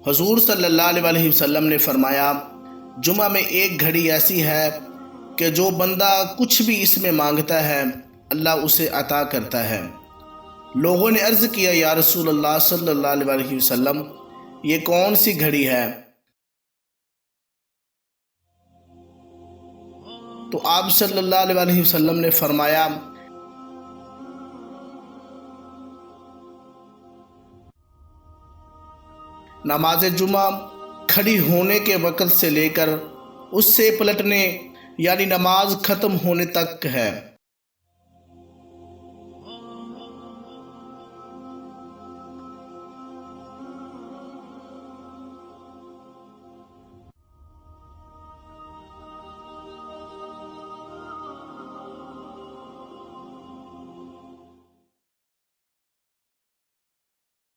हुजूर सल्लल्लाहु अलैहि वसल्लम ने फरमाया, जुमा में एक घड़ी ऐसी है कि जो बंदा कुछ भी इसमें मांगता है अल्लाह उसे अता करता है। लोगों ने अर्ज़ किया, या रसूल अल्लाह सल्लल्लाहु अलैहि वसल्लम, ये कौन सी घड़ी है? तो आप सल्लल्लाहु अलैहि वसल्लम ने फरमाया, नमाज जुमा खड़ी होने के वक़्त से लेकर उससे पलटने यानी नमाज ख़त्म होने तक है।